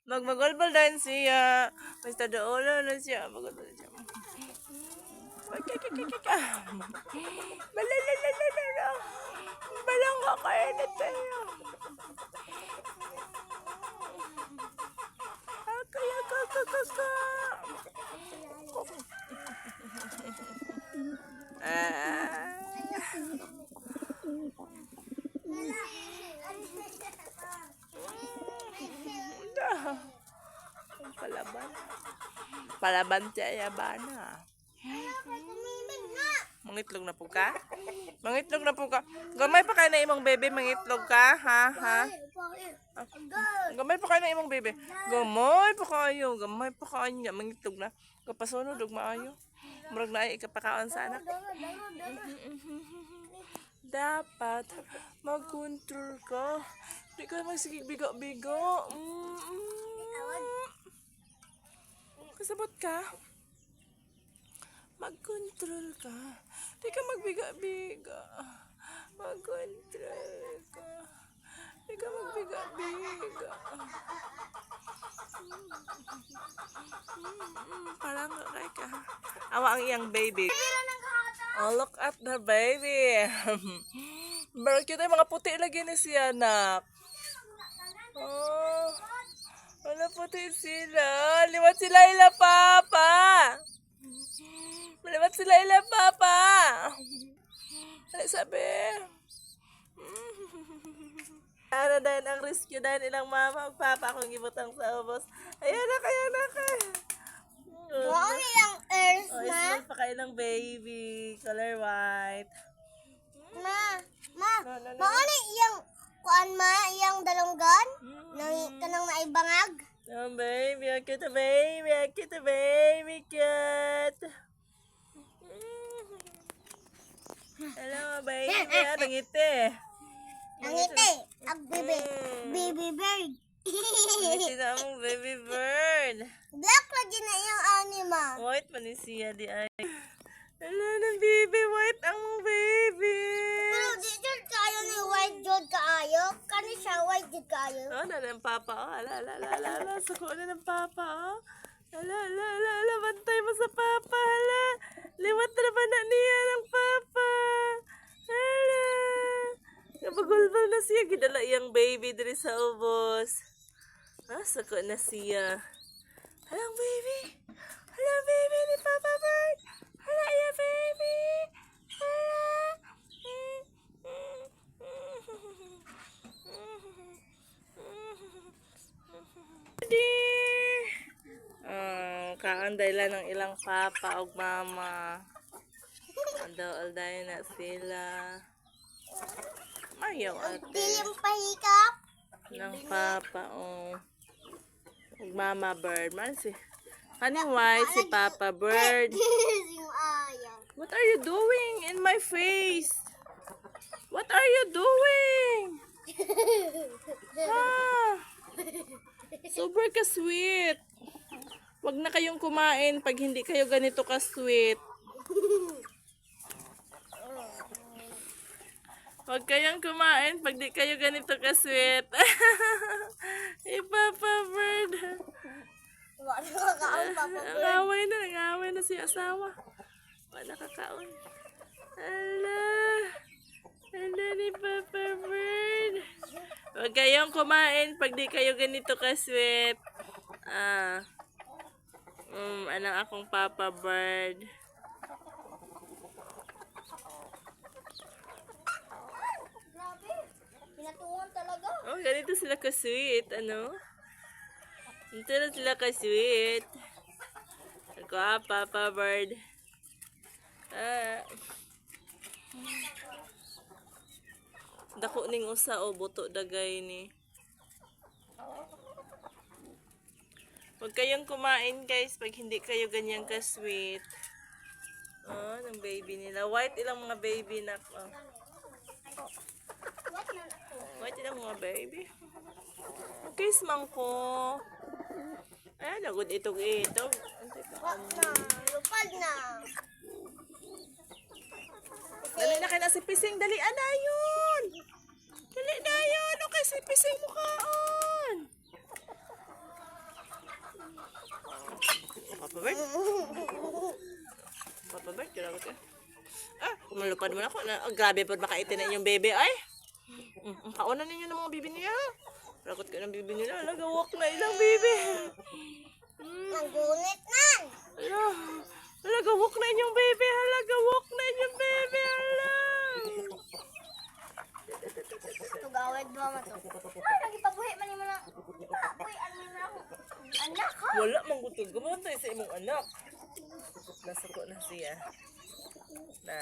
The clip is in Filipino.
Magmagolbol din siya. Basta doon na siya. Magolbol siya. Balalalalala. Balang kakainit tayo. Kaya kakakaka. Palaban. Palaban siya yabana. Mangitlog na po ka? Mangitlog na po ka? Gamay pa kayo na imong bebe, mangitlog ka? Ha? Gamay pa kayo na imong bebe. Gamay pa kayo. Gamay pa kayo niya. Mangitlog na. Kapasunod, huwag maayo. Murag na ay ikapakaon sa anak. Dapat mag-control ka. Di ka magsigig bigo-bigo. Kasabot ka? Mag-control ka. Di ka magbiga-biga. Mag-control ka. Di ka magbiga-biga. Parang kay ka. Awa ang iyang baby. Oh, look at the baby. Pero cute ay mga puti lagi ni siya, anak. Oh, wala puti sila. Liwat sila ila papa. Liwat sila ila papa. Ano sabi? Ano dahil ang rescue dahil ilang mama papa kung ibutang sa ubos. Ayan na ka. Wow, yung earth, Oh, ma. small pa kayo ng baby. Color white. Ma, No. mauni yung kuan ma, yung dalunggan? Kanang naibangag? Oh, baby. Ang cute, baby. Ang cute, baby. Cute. Hello, baby. Ang ngiti. Ang ngiti, ang baby bird. Ngiti na mong baby bird. Black lagi na yung anima. White pa ni siya di ay. Hello, ng baby. White ang baby. Pero di jud kayo ni white jud kaayo. Kani siya white jud kaayo. Oh, nala ng papa. Oh, ala. Suko na ng papa. Oh. Ala. Bantay mo sa papa. Ala. Liwat na ba na niya ng papa? Ala. Napagulbal na siya. Gidala iyang baby diri sa ubos. Ah, suko na siya. Halang baby. Halang baby ni Papa Bird. Hala iya baby. Hala. Kaanday lang ng ilang papa o mama. Aldaw-alday na sila. Ayaw ate. Dilim pahikap. Ng papa o. Mama bird. Man si. Kaning white si Papa Bird. Yung ayaw. What are you doing in my face? What are you doing? Super ka-sweet. Wag na kayong kumain pag hindi kayo ganito ka-sweet. Wag kayong kumain pag di kayo ganito ka-sweet. Papa Bird. Wala kakaon papa bird. Nag-away na si asawa. Wala kakaon. Ala ni Papa Bird. Huwag kayong kumain pag di kayo ganito ka-sweet. Anong akong Papa Bird. Grabe. Pinatungan talaga. Oh, ganito sila ka-sweet. Ano? Ganito na sila ka-sweet. Ako, Papa Bird. Dako ning usa o buto dagay ni. Huwag kayong kumain guys pag hindi kayo ganyan ka-sweet. Oh, ng baby nila. White ilang mga baby na. Oh. White ilang mga baby. Kiss man ko. Ay, nagod itog-itog. Wag na. Lupad na. Dali na kayo na si Pising. Dali na yun. Dali na yun. Okay, si Pising mukhaon. Papa Bert? Papa Bert, kiragot ka. Kumalupad mo na ako. Grabe pa makaitin na inyong bebe ay. Kaunan ninyo ng mga bibi niya. Ragot ka ng bibi nila. Gawak na ilang bibi. Nagunit nan. Gawak na inyong bebe. Gawak na inyong bebe. Tugawid ba mo to? Ay, nagipabuhi man mo na. Uy, ano na ako? Anak ha? Wala mang gutog. Gumatay sa imong anak. Nasuko na siya. Na